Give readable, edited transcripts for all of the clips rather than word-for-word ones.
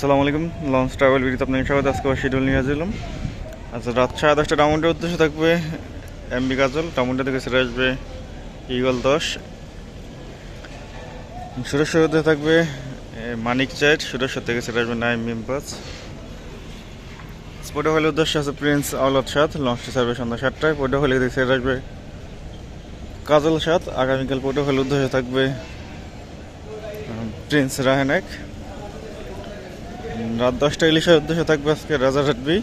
আসসালামু আলাইকুম। Launch travel ভিডিওতে আপনাকে স্বাগত। আজকে শিডিউল নিয়ে আসলাম। আচ্ছা, রাত 10:30 টাউনটার উদ্দেশ্যে থাকবে এমবি কাজল, টাউনটা থেকে ছেড়ে আসবে ইগল 10। সুরেশ্বর উদ্দেশ্যে থাকবে মানিক চাইট, সুরেশ্বর থেকে ছেড়ে আসবে নাইম মিমপাস। পটুয়াখালীর উদ্দেশ্যে আছে প্রিন্স আওলাদ 7, লঞ্চটি ছাড়বে সন্ধ্যা 7টায়। পটুয়াখালী থেকে ছেড়ে আসবে কাজল 7। আগামীকাল পটুয়াখালীর উদ্দেশ্যে থাকবে প্রিন্স রাহেন 1। রাত 10টা ইলিশের উদ্দেশ্যে থাকবে আজকে রাজারহাট বি।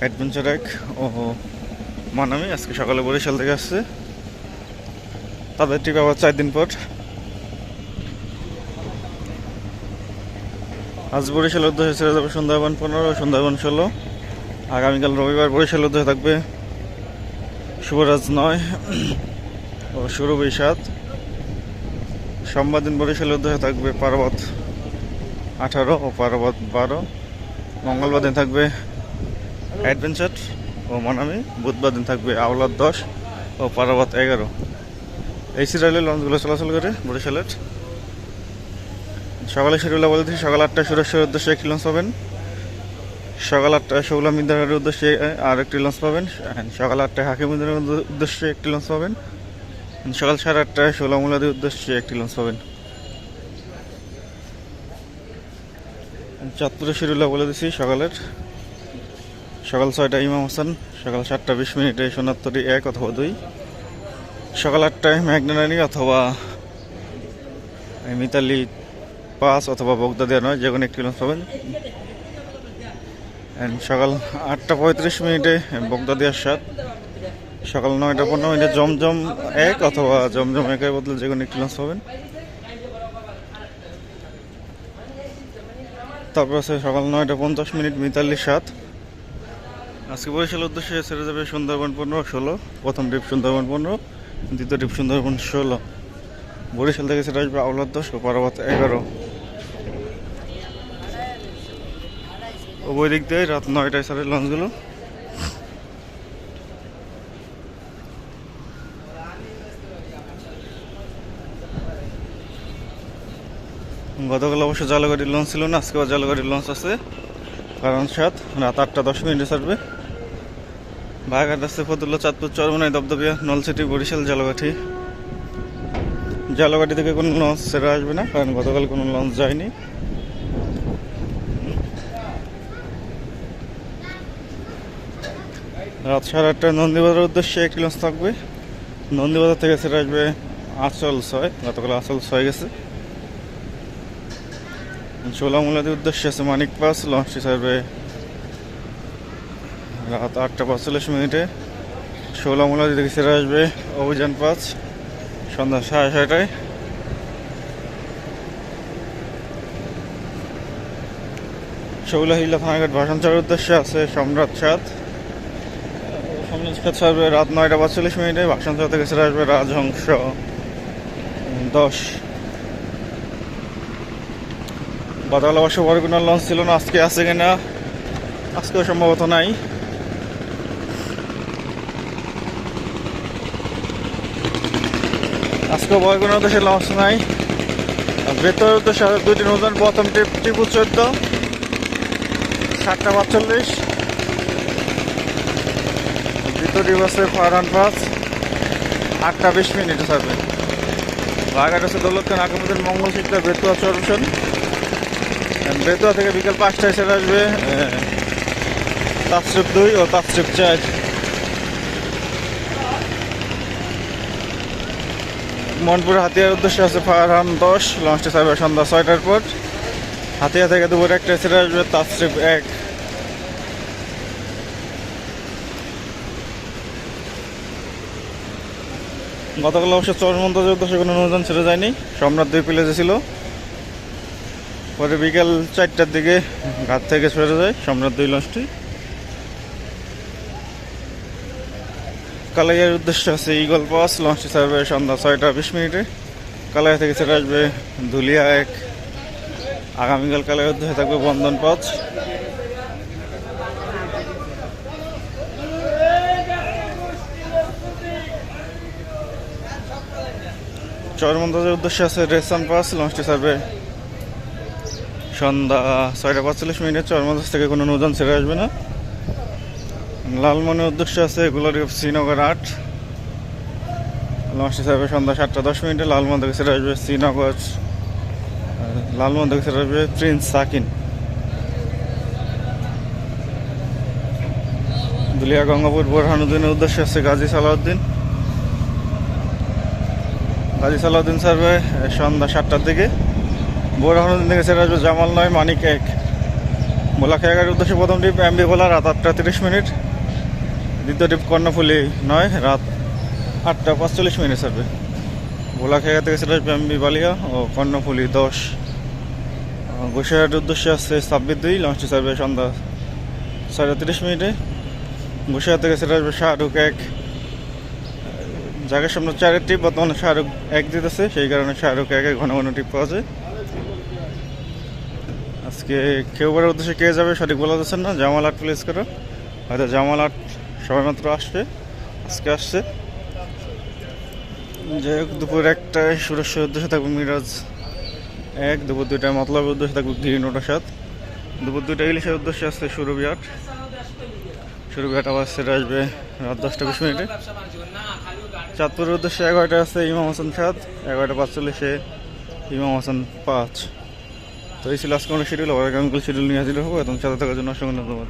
অ্যাডভেঞ্চার 1 ও মানামি আজকে সকালে বরিশাল থেকে আসছে, তাদের ট্রিপ আবার 4 দিন পর। আজ বরিশালের উদ্দেশ্যে ছেড়ে যাবে সুন্দরবন 15, সুন্দরবন 16। আগামীকাল রবিবার বরিশালের উদ্দেশ্যে থাকবে শুভরাজ 9 ও সুরভি 7। সোমবার দিন বরিশালের উদ্দেশ্যে থাকবে পার্বত 18 ও পার্বত 12। মঙ্গলবার দিন থাকবে অ্যাডভেঞ্চার ও মানামি। বুধবার দিন থাকবে আওলাদ 10 ও পার্বত 11। এই সিরিয়ালের লঞ্চগুলো চলাচল করে বরিশালের। সকালে শিডিউলে বলে দিচ্ছি, সকাল 8টায় সুরেশ্বরের উদ্দেশ্যে একটি লঞ্চ পাবেন, সকাল 8টায় শৌলা মিন্দারের উদ্দেশ্যে আর একটি লঞ্চ পাবেন, সকাল 8টায় হাকিমুদ্দিনের উদ্দেশ্যে একটি লঞ্চ পাবেন, সকাল 8:30টায় শৌলামুলাদের উদ্দেশ্যে একটি লঞ্চ পাবেন। চাঁদপুরের শিডিউলে বলে দিচ্ছি, সকাল 6টায় ইমাম হাসান, সকাল 7:20 সোনাত্তরি 1 অথবা 2, সকাল 8টায় ম্যাগনারানি অথবা মিতালি 5 অথবা বগদাদিয়া 9, যে কোনো একটি লঞ্চ পাবেন। সকাল 8:35 বগদাদিয়া 7, সকাল 9:15 জমজম 1 অথবা জমজম 1-এর বদলে যে কোনো একটি লঞ্চ পাবেন। তারপর আছে সকাল 9:50 মিতালি 7। আজকে বরিশালের উদ্দেশ্যে ছেড়ে যাবে সুন্দরবন 15, 16। প্রথম ট্রিপ সুন্দরবন 15, দ্বিতীয় ট্রিপ সুন্দরবন 16। বরিশাল থেকে ছেড়ে আসবে আওলাদ 10 ও পার্বত 11। উভয় দিক দিয়ে রাত 9টায় ছাড়ে লঞ্চগুলো। গতকাল অবশ্য জালগাড়ির লঞ্চ ছিল না, আজকে জালগাড়ির লঞ্চ আছে, কারণ 7 রাত 8:10 সারবে। বাঘাট আসছে ফতুল্লা, চাঁদপুর, চরমনাই, দবদবিয়া, নলছিটি, বরিশাল, জালগাড়ি থেকে কোনো লঞ্চ ছেড়ে আসবে না, কারণ গতকাল কোনো লঞ্চ যায়নি। রাত 8:30টায় নন্দীবাজারের উদ্দেশ্যে একটি লঞ্চ থাকবে, নন্দীবাজার থেকে ছেড়ে আসবে আঁচল 6। গতকাল আঁচল 6 গেছে। শোলামুলাদের উদ্দেশ্যে আছে মানিক 5, লঞ্চটি ছাড়বে রাত 8:45। শোলামুলাদি থেকে ছেড়ে আসবে অভিযান 5, সন্ধ্যা 6:30টায়। শৌলাহিল্লা থানাঘাট ভাষাঞ্চলের উদ্দেশ্যে আছে সম্রাট 7, ছাড়বে রাত 9:45। ভাষাঞ্চল থেকে ছেড়ে আসবে রাজহংস 10। গতকাল অবশ্য বড় কোনো লঞ্চ ছিল না, আজকে আছে কিনা আজকেও সম্ভবত নাই। আজকেও বড় কোনো উদ্দেশ্যে লঞ্চ নাই। ভেতরের উদ্দেশ্যে 2টি নৌযান। প্রথম ট্রিপ ত্রিপুর 14, 7:45। দ্বিতীয় ট্রিপ আছে ফারহান 5, 8:20 ছাড়বে। বাঘাট আছে দৌলত খান, আগামীদিন মঙ্গল শিক্ষা, বেতুয়া চরুষণ। বেতুয়া থেকে বিকাল 5টায় ছেড়ে আসবে তাপস্ট্রিপ 2 ও তাপস্ট্রিপ 4। মনপুর হাতিয়ার উদ্দেশ্যে আছে ফারহান 10, লঞ্চটি ছাড়বে সন্ধ্যা 6টার পর। হাতিয়া থেকে দুপুর 1টায় ছেড়ে আসবে তাপস্ট্রিপ 1। গতকাল অবশ্য চরমন্তাজের উদ্দেশ্যে কোনো নৌযান ছেড়ে যায়নি, সম্রাট 2 প্লেজে ছিল। পরে বিকাল 4টার দিকে ঘাট থেকে ছেড়ে যায় সম্রাট 2 লঞ্চটি। কালাইয়ার উদ্দেশ্যে আছে ইগল 5, লঞ্চটি ছাড়বে সন্ধ্যা 6:20। কালাইয়া থেকে ছেড়ে আসবে ধুলিয়া 1। আগামীকাল কালাইয়ার উদ্দেশ্যে থাকবে বন্ধন 5। চরমন্দাজের উদ্দেশ্যে আছে রেসান পাস, লঞ্চটি ছাড়বে সন্ধ্যা 6:45। চরমন্দাজ থেকে কোনো নৌযান ছেড়ে আসবে না। লালমনির উদ্দেশ্যে আছে গোলারি অফ শ্রীনগর 8, লঞ্চটি ছাড়বে সন্ধ্যা 7:10। লালমোহন থেকে ছেড়ে আসবে শ্রীনগর, লালমোহন থেকে ছেড়ে আসবে প্রিন্স সাকিন। দুলিয়া গঙ্গাপুর বোরহানুদ্দিনের উদ্দেশ্যে আছে গাজী সালাউদ্দিন, গাজী সালাউদ্দিন ছাড়বে সন্ধ্যা 7টার দিকে। বোরহানুদ্দিন থেকে ছেড়ে আসবে জামাল 9, মানিক 1। ভোলা খেয়াঘাটের উদ্দেশ্যে প্রথম ট্রিপ এমবি ভোলা রাত 8:30। দ্বিতীয় ট্রিপ কর্ণফুলি 9 রাত 8:45 ছাড়বে। ভোলা খেয়াঘাট থেকে ছেড়ে আসবে এমবি বালিয়া ও কর্ণফুলি 10। গোসাইহাটের উদ্দেশ্যে আছে 26-2, লঞ্চটি ছাড়বে সন্ধ্যা 6:30। গোসাইহাট থেকে ছেড়ে আসবে শাহরুখ 1। জায়গার সামনে 4-এর ট্রিপ, বর্তমানে শাহরুখ 1 দিতেছে, সেই কারণে শাহরুখ 1-এ ঘন ঘন ট্রিপ পাওয়া যায়। আজকে কেউবারের উদ্দেশ্যে কে যাবে সঠিক বলা যাচ্ছে না। জামাল 8 প্লেস করো, হয়তো জামাল 8 সবেমাত্র আসবে, আজকে আসছে। যাই হোক, দুপুর 1টায় সুরেশ্বরের উদ্দেশ্যে থাকবে মিরাজ 1, দুপুর 2টায় মতলবের উদ্দেশ্যে থাকবে গ্রিন ওটা 7, দুপুর 2টায় ইলিশের উদ্দেশ্যে আসছে সুরভি 8। সুরভি 8 আবার সেটা আসবে রাত 10:20। চাঁদপুরের উদ্দেশ্যে 11টায় আছে ইমাম হাসান 7, 11:45 ইমাম হাসান 5। তো এই ছিল আজকে অনেক শিডিউল, আবার আগামীকাল শিডিউল নিয়ে হাজির হবো। এবং সাথে থাকার জন্য অসংখ্য ধন্যবাদ।